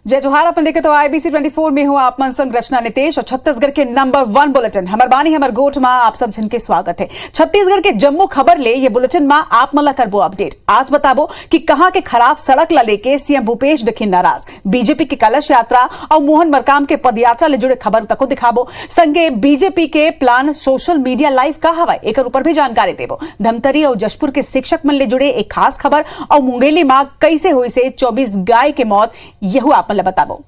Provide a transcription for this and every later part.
जय जोहार। अपन देखे तो IBC 24 में हूँ आप मन संग रचना नितेश और छत्तीसगढ़ के नंबर 1 बुलेटिन हमर बानी हमर गोठ मां आप सब जिनके स्वागत है। छत्तीसगढ़ के जम्मू खबर ले ये बुलेटिन मां आप मला करबो अपडेट। आज बताबो कि कहां के खराब सड़क ला लेके सीएम भूपेश दिखिन नाराज, बीजेपी की कलश यात्रा और मोहन मरकाम के पदयात्रा ले जुड़े खबर तको दिखाबो। संगे बीजेपी के प्लान सोशल मीडिया लाइव का हवा एक ऊपर भी जानकारी देबो। धमतरी और जशपुर के शिक्षक मन ले जुड़े एक खास खबर और मुंगेली मां कैसे हुई से 24 गाय के मौत यहू आप मला बताबो।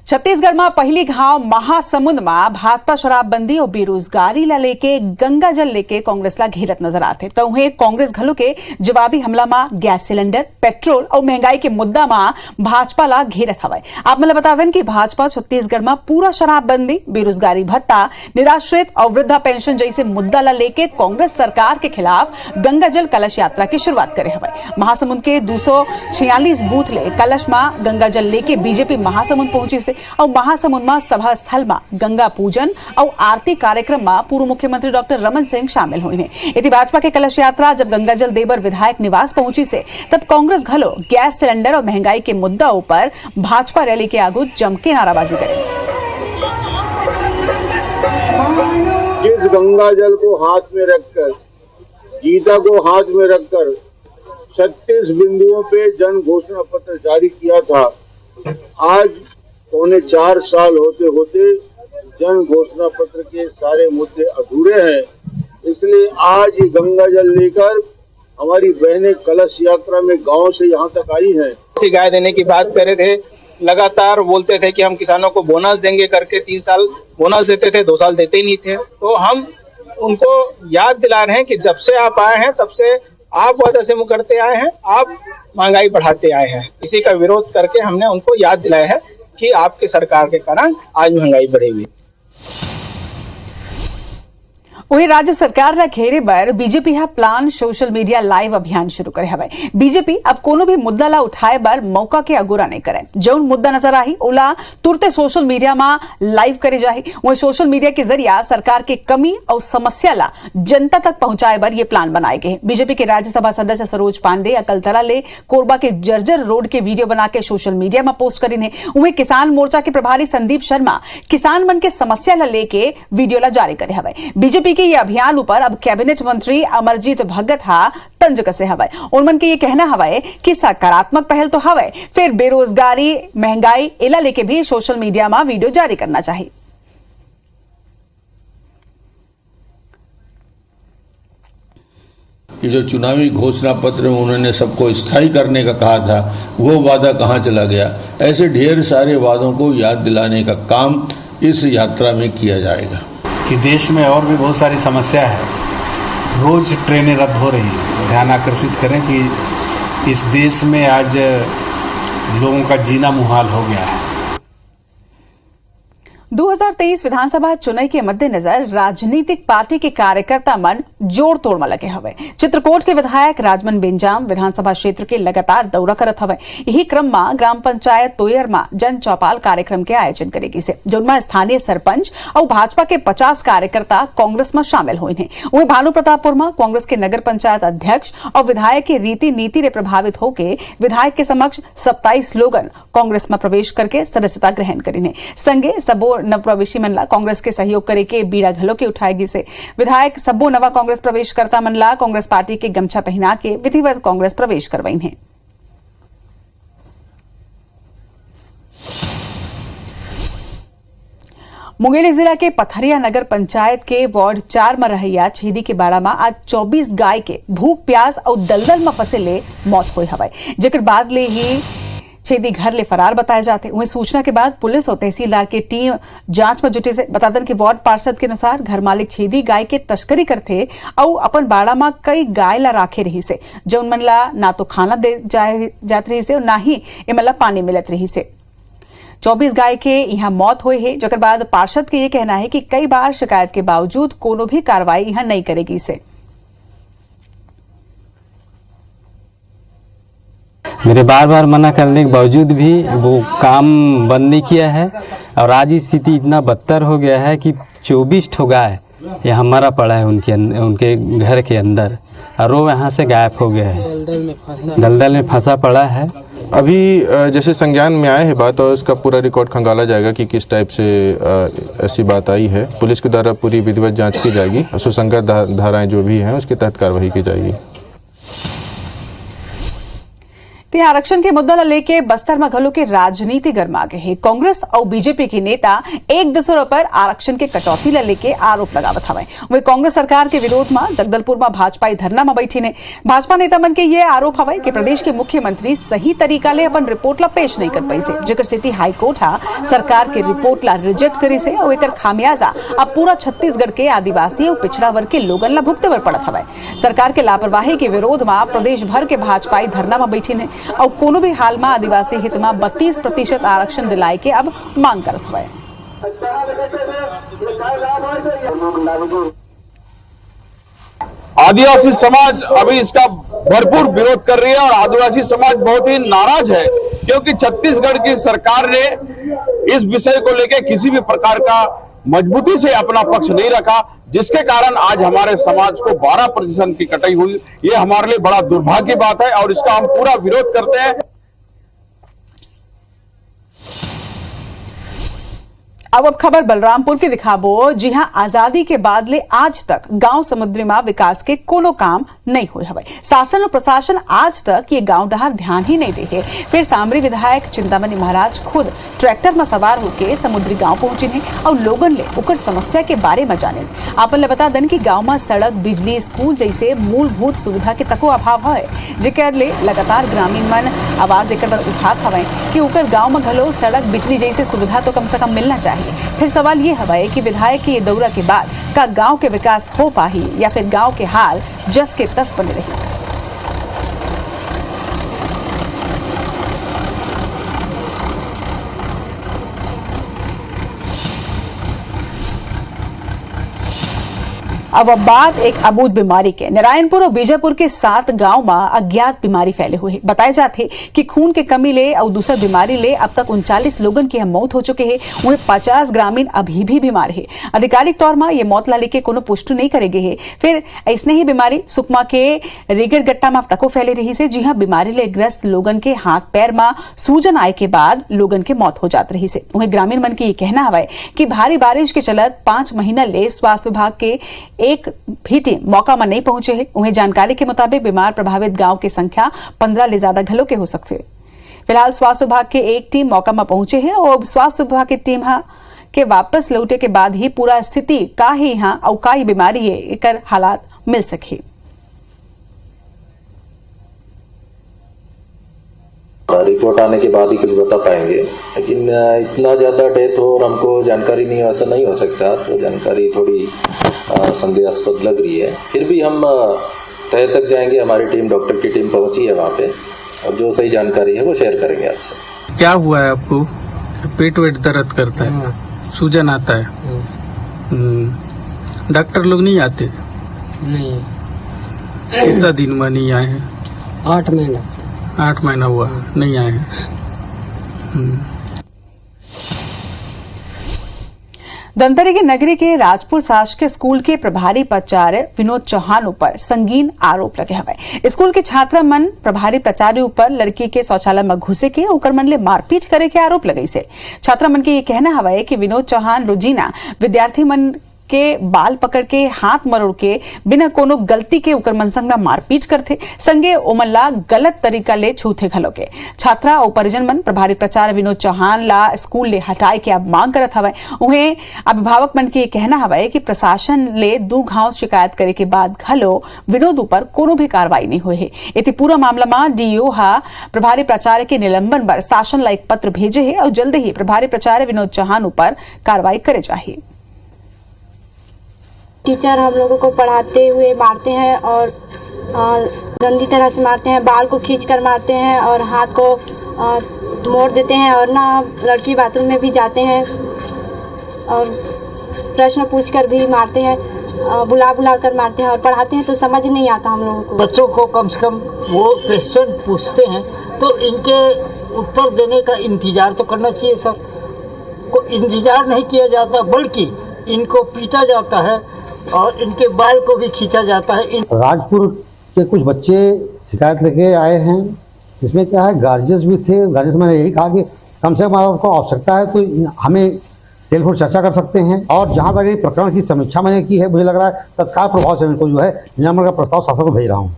छत्तीसगढ़ में पहली घाव महासमुंद में भाजपा शराबबंदी और बेरोजगारी ला लेके गंगा जल लेके कांग्रेस ला घेरत नजर आते तो उन्हें कांग्रेस घलो के जवाबी हमला में गैस सिलेंडर, पेट्रोल और महंगाई के मुद्दा में भाजपा ला घेरत हवाए। आप मतलब बता दें कि भाजपा छत्तीसगढ़ में पूरा शराबबंदी, बेरोजगारी भत्ता, निराश्रित और वृद्धा पेंशन जैसे मुद्दा ला लेके कांग्रेस सरकार के खिलाफ गंगा जल कलश यात्रा की शुरुआत करे हवाए। महासमुंद के 246 बूथ ले कलश में गंगा जल लेके बीजेपी महासमुंद पहुंची से और महासमुंद में सभा स्थल में गंगा पूजन और आरती कार्यक्रम में पूर्व मुख्यमंत्री डॉक्टर रमन सिंह शामिल हुए हैं। यदि भाजपा के कलश यात्रा जब गंगा जल देवर विधायक निवास पहुंची से तब कांग्रेस घलो गैस सिलेंडर और महंगाई के मुद्दा पर भाजपा रैली के आगू जम के नाराबाजी करे। जिस गंगा जल को हाथ में रखकर, गीता को हाथ में रखकर 36 बिंदुओं पे जन घोषणा पत्र जारी किया था, आज 4.25 साल होते होते जन घोषणा पत्र के सारे मुद्दे अधूरे हैं। इसलिए आज ये गंगा जल लेकर हमारी बहनें कलश यात्रा में गांव से यहाँ तक आई हैं। गाय देने की बात कर रहे थे, लगातार बोलते थे कि हम किसानों को बोनस देंगे करके 3 साल बोनस देते थे, 2 साल देते ही नहीं थे। तो हम उनको याद दिला रहे हैं कि जब से आप आए हैं तब से आप वादा से मुँह करते आए हैं, आप महंगाई बढ़ाते आए हैं। इसी का विरोध करके हमने उनको याद दिलाया है कि आपकी सरकार के कारण आज महंगाई बढ़ी हुई। वही राज्य सरकार ला घेरे बर बीजेपी हा प्लान सोशल मीडिया लाइव अभियान शुरू करे हवे। बीजेपी अब कोनो भी मुद्दा ला उठाए बर मौका के अगोरा नहीं करे। जौन मुद्दा नजर आही ओला तुरते सोशल मीडिया में लाइव करे जाही। वही सोशल मीडिया के जरिया सरकार के कमी और समस्या ला जनता तक पहुंचाए बर ये प्लान बनाए गए। बीजेपी के राज्यसभा सदस्य सरोज पांडे अकलतरा ले कोरबा के जर्जर रोड के वीडियो बना के सोशल मीडिया में पोस्ट करीन है। वही किसान मोर्चा के प्रभारी संदीप शर्मा किसान मन के समस्या ला लेके वीडियो ला जारी करे हवे। बीजेपी के ये अभियान ऊपर अब कैबिनेट मंत्री अमरजीत भगत हा तंज कसे हवाए। उनमन के ये कहना हवाए कि सकारात्मक पहल तो हवाए, फिर बेरोजगारी, महंगाई इला लेके भी सोशल मीडिया में वीडियो जारी करना चाहिए। कि जो चुनावी घोषणा पत्र में उन्होंने सबको स्थायी करने का कहा था, वो वादा कहां चला गया। ऐसे ढेर सारे वादों को याद दिलाने का काम इस यात्रा में किया जाएगा। कि देश में और भी बहुत सारी समस्या है, रोज ट्रेनें रद्द हो रही हैं। ध्यान आकर्षित करें कि इस देश में आज लोगों का जीना मुहाल हो गया है। 2023 विधानसभा चुनाव के मद्देनजर राजनीतिक पार्टी के कार्यकर्ता मन जोड़ तोड़ में लगे हवे। चित्रकोट के विधायक राजमन बेंजाम विधानसभा क्षेत्र के लगातार दौरा करत हवे। यही क्रम में ग्राम पंचायत तोयर में जन चौपाल कार्यक्रम के आयोजन करेगी से, जिनमें स्थानीय सरपंच और भाजपा के 50 कार्यकर्ता कांग्रेस में शामिल हुए हैं। वही भानु प्रतापपुर में कांग्रेस के नगर पंचायत अध्यक्ष और विधायक के रीति नीति से प्रभावित होकर विधायक के समक्ष 27 लोगन कांग्रेस में प्रवेश करके सदस्यता ग्रहण करीने। संगे सबो नवप्रवेशी मनला कांग्रेस के सहयोग करे के बीड़ा घलो के उठाएगी से विधायक सबो नवा कांग्रेस प्रवेश करता मनला कांग्रेस पार्टी के गमछा पहना के विधिवत कांग्रेस प्रवेश करवाई है। मुंगेली जिला के पथरिया नगर पंचायत के वार्ड 4 में रहैया छेदी के बाड़ा में आज 24 गाय के भूख प्यास और दलदल में फंसे ले मौत हुई हवाई, जेकर बाद ले ही छेदी घर ले फरार बताए जाते। वहीं सूचना के बाद पुलिस और तहसीलदार की टीम जांच में जुटे से बता दें कि वार्ड पार्षद के अनुसार घर मालिक छेदी गाय के तस्करी करते और अपन बाड़ा में कई गाय ला राखे रही से, जो उनमन ला ना तो खाना दे जात रही से और ना ही इमला पानी मिलत रही से। 24 गाय के यहाँ मौत हुई है, जकर बाद पार्षद के ये कहना है कि कई बार शिकायत के बावजूद कोनो भी कार्रवाई यहाँ नहीं करेगी से। मेरे बार बार मना करने के बावजूद भी वो काम बंद नहीं किया है और आज स्थिति इतना बदतर हो गया है कि 24 ठो गाय ये हमारा पड़ा है उनके घर के अंदर, और वो यहाँ से गायब हो गया है, दलदल में फंसा पड़ा है। अभी जैसे संज्ञान में आए हैं बात, और उसका पूरा रिकॉर्ड खंगाला जाएगा कि किस टाइप से ऐसी बात आई है। पुलिस के द्वारा पूरी विधिवत जांच की जाएगी, सुसंगत धाराएं जो भी हैं उसके तहत कार्रवाई की जाएगी। ते आरक्षण के मुद्दा लेके बस्तर में घलो के राजनीति गरमा गए है। कांग्रेस और बीजेपी के नेता एक दूसरे पर आरक्षण के कटौती लेके आरोप लगावत हवे। वे कांग्रेस सरकार के विरोध में जगदलपुर में भाजपाई धरना में बैठी ने। भाजपा नेता मन के ये आरोप हवे कि प्रदेश के मुख्यमंत्री सही तरीका ले अपन रिपोर्ट ला पेश नहीं कर पाई से, जेकर स्थिति हाईकोर्ट सरकार के रिपोर्ट ला रिजेक्ट करी से और एकर खामियाजा अब पूरा छत्तीसगढ़ के आदिवासी और पिछड़ा वर्ग के लोगन ला भुगते बर पड़त हवे। सरकार के लापरवाही के विरोध में प्रदेश भर के भाजपाई धरना में बैठी ने और कोनो भी हाल में आदिवासी हित में 32% आरक्षण दिलाए के अब मांग करत हुए। आदिवासी समाज अभी इसका भरपूर विरोध कर रही है और आदिवासी समाज बहुत ही नाराज है, क्योंकि छत्तीसगढ़ की सरकार ने इस विषय को लेकर किसी भी प्रकार का मजबूती से अपना पक्ष नहीं रखा, जिसके कारण आज हमारे समाज को 12% की कटाई हुई। ये हमारे लिए बड़ा दुर्भाग्य बात है और इसका हम पूरा विरोध करते हैं। अब खबर बलरामपुर की दिखाबो। जी हां, आजादी के बाद ले आज तक गांव समुद्री में विकास के कोनो काम नहीं हुए हवे। शासन और प्रशासन आज तक ये गांव डहार ध्यान ही नहीं दे है। फिर सामरी विधायक चिंतामणि महाराज खुद ट्रैक्टर में सवार होकर समुद्री गांव पहुंचे हैं और लोगन ले उकर समस्या के बारे में जाने। आपन ले बता दें कि गांव में सड़क, बिजली, स्कूल जैसे मूलभूत सुविधा के तको अभाव है, जेकर ले लगातार ग्रामीण मन आवाज एकर पर उठात हवे कि उकर गांव में घलो सड़क, बिजली जैसे सुविधा तो कम से कम मिलना चाहिए। फिर सवाल ये हवा कि विधायक के ये दौरा के बाद का गांव के विकास हो पाही या फिर गांव के हाल जस के तस बने रही। अब बात एक अबूझ बीमारी के। नारायणपुर और बीजापुर के 7 गांव में अज्ञात बीमारी फैले हुए बताए जाते कि खून के कमी ले और दूसरा बीमारी ले अब तक 39 लोगन की मौत हो चुके हैं। वहीं 50 ग्रामीण अभी भी बीमार है। आधिकारिक तौर में ये मौत ला लेके कोनो पुष्टि नहीं करेगे है। फिर ऐसने ही बीमारी सुकमा के रिगड़गट्टा में तको फैले रही से। जी हाँ, बीमारी ले ग्रस्त लोगन के हाथ पैर में सूजन आए के बाद लोगन के मौत हो जात रही से। वहीं ग्रामीण मन की ये कहना हवा कि भारी बारिश के चलत 5 महीना ले स्वास्थ्य विभाग के एक भी टीम मौका में नहीं पहुंचे है। उन्हें जानकारी के मुताबिक बीमार प्रभावित गांव की संख्या 15 ले ज्यादा घलों के हो सकते हैं। फिलहाल स्वास्थ्य विभाग के एक टीम मौका में पहुंचे है और स्वास्थ्य विभाग की टीम के वापस लौटे के बाद ही पूरा स्थिति का ही यहाँ और का बीमारी है एकर हालात मिल सके। रिपोर्ट आने के बाद ही कुछ बता पाएंगे, लेकिन इतना ज़्यादा डेथ हो और हमको जानकारी नहीं हो, ऐसा नहीं हो सकता। तो जानकारी थोड़ी संदेहास्पद लग रही है। फिर भी हम तह तक जाएंगे। हमारी टीम, डॉक्टर की टीम पहुंची है वहाँ पे, और जो सही जानकारी है वो शेयर करेंगे आपसे। क्या हुआ है आपको? पेट वेट दर्द करता है, सूजन आता है, डॉक्टर लोग नहीं आते? नहीं। कितना दिन में नहीं आए हैं? 8 महीना। 8 महीना हुआ नहीं आए हैं। धमतरी के नगरी के राजपुर शासकीय स्कूल के प्रभारी प्राचार्य विनोद चौहान पर संगीन आरोप लगे हुए। स्कूल के छात्र मन प्रभारी प्राचार्य ऊपर लड़की के शौचालय में घुसे के ओकर मन ले मारपीट करे के आरोप लगे से। छात्र मन के ये कहना हवा है कि विनोद चौहान रोजीना विद्यार्थी मन के बाल पकड़ के हाथ मरोड़ के बिना कोनो गलती के उकर मन संग मारपीट करते, संगे ओमन गलत तरीका ले छूथे घलो के। छात्रा और परिजन मन प्रभारी प्राचार्य विनोद चौहान ला स्कूल ले हटाए के अब मांग करत हवे। उन्हें अभिभावक मन के कहना हवा है कि प्रशासन ले 2 घाव शिकायत करे के बाद घलो विनोद ऊपर कोनो भी कार्रवाई नहीं हुए है। इति पूरा मामला में डीओ प्रभारी प्राचार्य के निलंबन पर शासन ला एक पत्र भेजे है और जल्द ही प्रभारी प्राचार्य विनोद चौहान ऊपर कार्रवाई करे चाहिए। टीचर हम लोगों को पढ़ाते हुए मारते हैं और गंदी तरह से मारते हैं, बाल को खींचकर मारते हैं और हाथ को मोड़ देते हैं और ना लड़की बाथरूम में भी जाते हैं और प्रश्न पूछकर भी मारते हैं, बुला कर मारते हैं और पढ़ाते हैं तो समझ नहीं आता हम लोगों को। बच्चों को कम से कम वो क्वेश्चन पूछते हैं तो इनके उत्तर देने का इंतजार तो करना चाहिए सर। को इंतजार नहीं किया जाता, बल्कि इनको पीटा जाता है और इनके बाल को भी खींचा जाता है। राजपुर के कुछ बच्चे शिकायत लेके आए हैं, इसमें क्या है गार्जियंस भी थे। गार्जियंस मैंने यही कहा कि कम से कम आपको आवश्यकता है तो हमें टेलीफोन चर्चा कर सकते हैं। और जहाँ तक ये प्रकरण की समीक्षा मैंने की है, मुझे लग रहा है तत्काल प्रभाव से इनको जो है निलंबन का प्रस्ताव शासन को भेज रहा हूँ।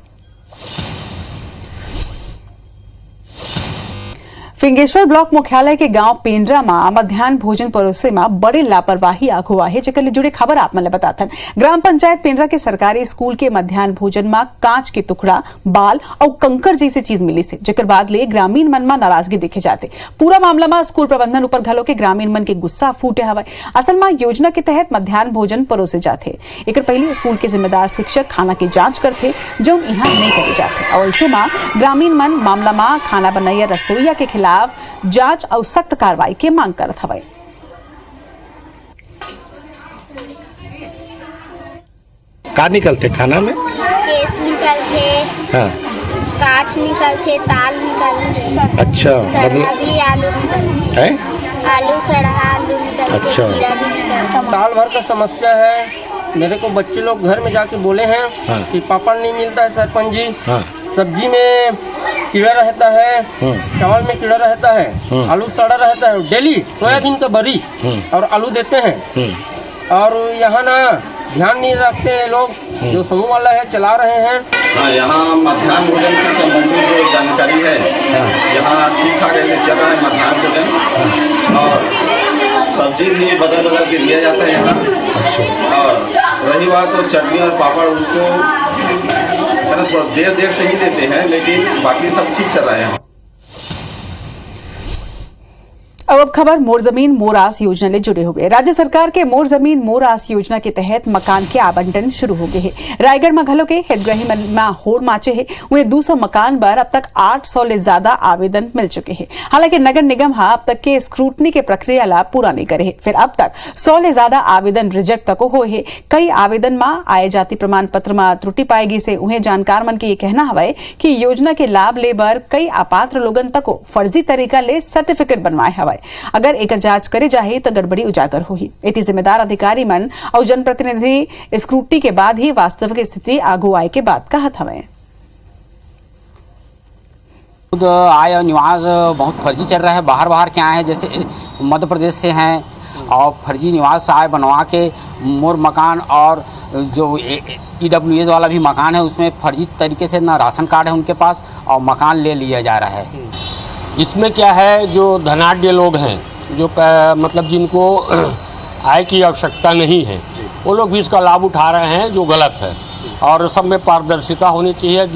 फिंगेश्वर ब्लॉक मुख्यालय के गांव पेंड्रा में मध्याह्न भोजन परोसे में बड़ी लापरवाही आगुआ है, जेकर ले जुड़े खबर आप मैंने बताता। ग्राम पंचायत पेंड्रा के सरकारी स्कूल के मध्याह्न भोजन में कांच के टुकड़ा, बाल और कंकर जैसी चीज मिली से, जेकर बाद ले ग्रामीण मन में नाराजगी देखे जाते। पूरा मामला में स्कूल प्रबंधन ऊपर घलो के ग्रामीण मन के गुस्सा फूटे हवा। असल में योजना के तहत मध्याह्न भोजन परोसे जाते, एक पहले स्कूल के जिम्मेदार शिक्षक खाना की जांच करते जो यहाँ नहीं करे जाते। और ऐसे में ग्रामीण मन मामला में खाना बनाइया रसोईया के खिलाफ जांच और सख्त कार्रवाई की मांग करत हवे। का निकलते खाना में? केस निकलते, हाँ। कांच निकलते, ताल निकलते। अच्छा, मतलब भी आलू निकलते है? आलू सड़ा आलू निकलते। अच्छा। कीड़ा भी निकलता। साल भर का समस्या है। मेरे को बच्चे लोग घर में जाके बोले हैं हाँ। कि पापड़ नहीं मिलता है सरपंच जी। हाँ। सब्जी में कीड़ा रहता है, चावल में कीड़ा रहता है, आलू सड़ा रहता है। डेली सोयाबीन का बरी और आलू देते हैं और यहाँ ना ध्यान नहीं रखते हैं लोग, जो समूह वाला है चला रहे हैं। हाँ, यहाँ मध्याह्न भोजन से संबंधित जो जानकारी है, यहाँ ठीक ठाक ऐसे चल रहा है मध्याह्न भोजन। और सब्जी भी बदल के दिया जाता है यहाँ। और रही बात तो चटनी और पापड़, उसको थोड़ा देर से ही देते हैं, लेकिन बाकी सब ठीक चल रहा है। अब खबर मोर जमीन मोर आस योजना ले जुड़े हुए। राज्य सरकार के मोर जमीन मोर आस योजना के तहत मकान के आवंटन शुरू हो गए हैं। रायगढ़ में घलो के हितग्राही में होड़ माचे है, वही 200 मकान पर अब तक 800 ले ज्यादा आवेदन मिल चुके हैं। हालांकि नगर निगम अब तक के स्क्रूटनी के प्रक्रिया ला पूरा नहीं करे है। फिर अब तक 100 ले ज्यादा आवेदन रिजेक्ट तक हो है। कई आवेदन में आय जाति प्रमाण पत्र में त्रुटि पाएगी से उन्हें जानकार मन के ये कहना हवा कि योजना के लाभ लेबर कई अपात्र लोगन तक फर्जी तरीका ले सर्टिफिकेट बनवाए हवा। अगर एक जांच करे जाए तो गड़बड़ी उजागर होगी। इतनी जिम्मेदार अधिकारी मन और जनप्रतिनिधि स्क्रूटनी के बाद ही वास्तविक स्थिति आगू आए के बाद कहत हवे। खुद आय और निवास बहुत फर्जी चल रहा है। बाहर के आए हैं, जैसे मध्य प्रदेश से हैं और फर्जी निवास आय बनवा के मोर मकान और जो EWS वाला भी मकान है उसमें फर्जी तरीके से ना राशन कार्ड है उनके पास और मकान ले लिया जा रहा है। इसमें क्या है, जो धनाढ्य लोग हैं, जो मतलब जिनको आय की आवश्यकता नहीं है, वो लोग भी इसका लाभ उठा रहे हैं, जो गलत है। और सब में पारदर्शिता होनी चाहिए।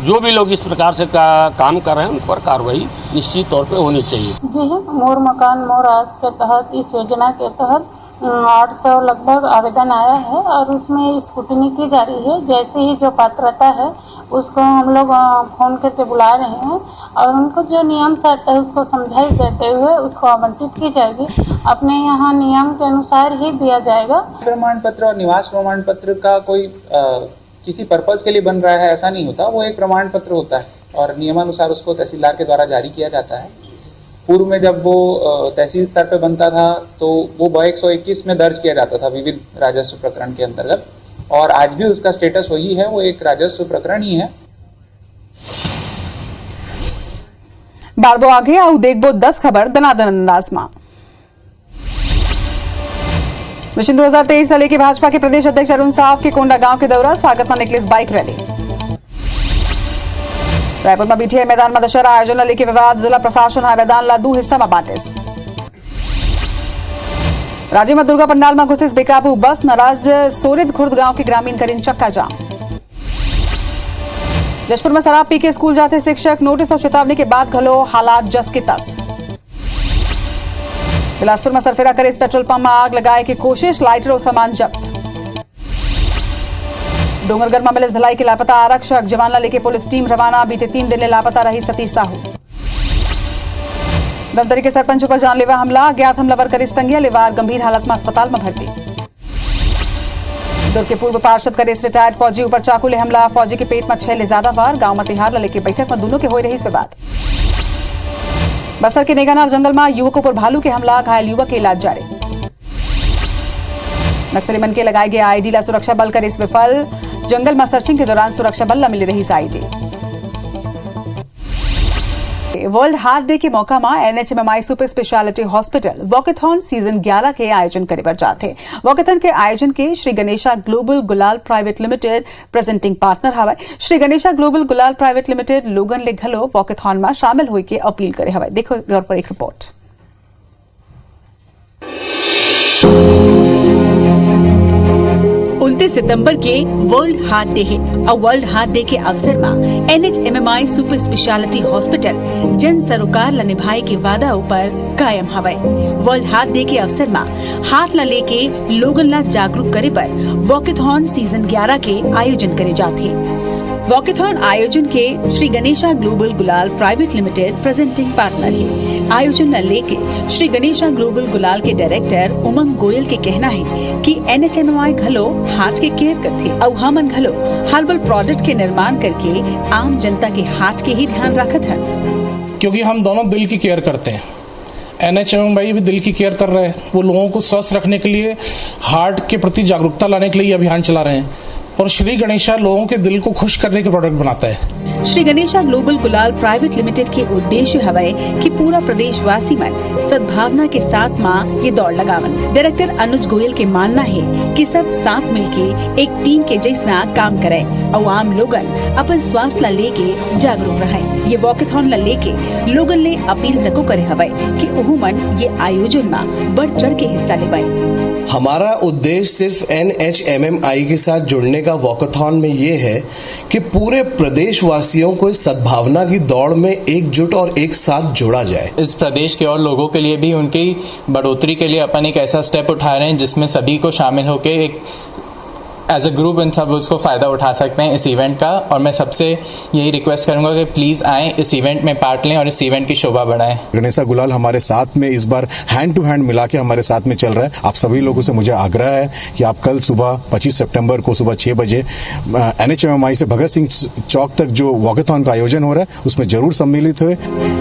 जो भी लोग इस प्रकार से काम कर रहे हैं उन पर कार्रवाई निश्चित तौर पे होनी चाहिए। जी हाँ, मोर मकान मोर आस के तहत इस योजना के तहत 800 लगभग आवेदन आया है और उसमें स्क्रूटनी की जा रही है। जैसे ही जो पात्रता है उसको हम लोग फोन करके बुला रहे हैं और उनको जो नियम सेट है उसको समझाई देते हुए उसको आवंटित की जाएगी। अपने यहाँ नियम के अनुसार ही दिया जाएगा। प्रमाण पत्र और निवास प्रमाण पत्र का कोई किसी पर्पज के लिए बन रहा है ऐसा नहीं होता। वो एक प्रमाण पत्र होता है और नियमानुसार उसको तहसीलदार के द्वारा जारी किया जाता है। पूर्व में जब वो तहसील स्तर पे बनता था तो वो 121 में दर्ज किया जाता था विविध राजस्व प्रकरण के अंतर्गत, और आज भी उसका स्टेटस वही है, वो एक राजस्व प्रकरण ही है। बारबो आगे आउ देखबो 10 खबर दनादन अंदाज में। मिशन 2023 रैली के भाजपा के प्रदेश अध्यक्ष अरुण साव के कोंडा गांव के दौरा, स्वागत में निकली बाइक रैली। रायपुर में बीटीआई मैदान में दशहरा आयोजन लेके विवाद, जिला प्रशासन है मैदान ला 2 हिस्सा में बांटिस। राज्य में दुर्गा पंडाल में घुसिस बेकाबू बस, नाराज सोरिद खुर्द गांव के ग्रामीण करीन चक्का जाम। जशपुर में शराब पी के स्कूल जाते शिक्षक, नोटिस और चेतावनी के बाद घलो हालात जस के तस। बिलासपुर में सरफेरा करे इस पेट्रोल पंप में आग लगाए की कोशिश, लाइटर और सामान जब्त। डोंगरगढ़ में मिलिस भिलाई के लापता आरक्षक, जवान लेके पुलिस टीम रवाना, बीते 3 दिन लापता रही सतीश साहू। दमदरी के सरपंच पर जानलेवा हमला, ज्ञात हमलावर करीस टंगिया लेवार, गंभीर हालत में अस्पताल में भर्ती। दुर्ग के पूर्व पार्षद करीस रिटायर्ड फौजी ऊपर चाकू ले हमला, फौजी के पेट में 6 ले ज्यादा वार, गांव में तिहार लेके बैठक में दोनों के हो रही विवाद। बस्तर के नेगानार जंगल में युवकों पर भालू के हमला, घायल युवक के इलाज जारी। नक्सली मन के लगाए गए आईडी ला सुरक्षा बल करे विफल। जंगल में सर्चिंग के दौरान सुरक्षा बल ला मिली रही आईडी। वर्ल्ड हार्ट डे के मौका में NHMI super speciality hospital walkathon season 11 के आयोजन करे बर जाथे। वॉकेथॉन के आयोजन के श्री गणेशा ग्लोबल गुलाल प्राइवेट लिमिटेड प्रेजेंटिंग पार्टनर हवे। श्री गणेशा ग्लोबल गुलाल प्राइवेट लिमिटेड लोगन ले घलो वॉकेथॉन में शामिल होय के अपील करे हवे। देखो गौर पर एक रिपोर्ट। 29 सितंबर के वर्ल्ड हार्ट डे है और वर्ल्ड हार्ट डे के अवसर में एनएचएमआई सुपर स्पेशलिटी हॉस्पिटल जन सरोकार ला निभाए के वादा ऊपर कायम हवे। वर्ल्ड हार्ट डे के अवसर में हार्ट ला लेके लोगन ला जागरूक करे पर वॉकेथॉन सीजन 11 के आयोजन करे जाते। वॉकेथॉन आयोजन के श्री गणेशा ग्लोबल गुलाल प्राइवेट लिमिटेड प्रेजेंटिंग पार्टनर है। आयोजन न लेके श्री गणेशा ग्लोबल गुलाल के डायरेक्टर उमंग गोयल के कहना है कि एनएचएमआई घलो हार्ट के केयर करते और हमन घलो हर्बल प्रोडक्ट के निर्माण करके आम जनता के हार्ट के ही ध्यान रखत है, क्योंकि हम दोनों दिल की केयर करते हैं। एनएचएमआई भी दिल की केयर कर रहे हैं। वो लोगों को स्वस्थ रखने के लिए, हार्ट के प्रति जागरूकता लाने के लिए अभियान चला रहे हैं और श्री गणेशा लोगों के दिल को खुश करने के प्रोडक्ट बनाता है। श्री गणेशा ग्लोबल गुलाल प्राइवेट लिमिटेड के उद्देश्य हवे कि पूरा प्रदेशवासी मन सद्भावना के साथ में ये दौड़ लगावन। डायरेक्टर अनुज गोयल के मानना है कि सब साथ मिलके एक टीम के जैसा काम करे और आम लोगन अपन स्वास्थ्य ला लेके जागरूक रहे। ये वॉकेथॉन ला लेके लोगन ले अपील तको करे हवे कि ओहू मन ये आयोजन में बढ़ चढ़ के हिस्सा लेवाए। हमारा उद्देश्य सिर्फ एनएचएमआई के साथ जुड़ने का वॉकेथॉन में ये है कि पूरे प्रदेशवासियों को इस सद्भावना की दौड़ में एकजुट और एक साथ जोड़ा जाए। इस प्रदेश के और लोगों के लिए भी उनकी बढ़ोतरी के लिए अपन एक ऐसा स्टेप उठा रहे हैं जिसमें सभी को शामिल होकर एक एज अ ग्रुप इन सब उसको फ़ायदा उठा सकते हैं इस इवेंट का। और मैं सबसे यही रिक्वेस्ट करूंगा कि प्लीज़ आएँ, इस इवेंट में पार्ट लें और इस इवेंट की शोभा बढ़ाएं। गणेशा गुलाल हमारे साथ में इस बार हैंड टू हैंड मिला के हमारे साथ में चल रहा है। आप सभी लोगों से मुझे आग्रह है कि आप कल सुबह 25 सितंबर को सुबह 6 बजे एनएचएमआई से भगत सिंह चौक तक जो वॉकेथॉन का आयोजन हो रहा है उसमें जरूर सम्मिलित हुए।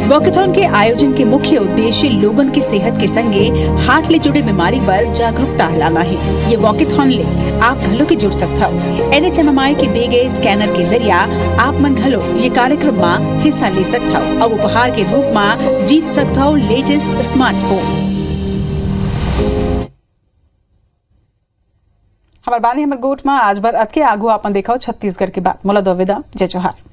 वॉकेथॉन के आयोजन के मुख्य उद्देश्य लोगन के सेहत के संगे हार्ट ले जुड़े बीमारी पर जागरूकता लाना है। ये वॉकेथॉन ले आप घलों के जुड़ सकता हो। एनएचएमआई के दिए गए स्कैनर के जरिया आप मन घलो ये कार्यक्रम में हिस्सा ले सकता हो और उपहार के रूप में जीत सकता हो लेटेस्ट स्मार्टफोन। हमारे बानी हमर गोट में आज भर अत के आगू आपन देखा छत्तीसगढ़ के बात। मोला दो विदा, जय जोहार।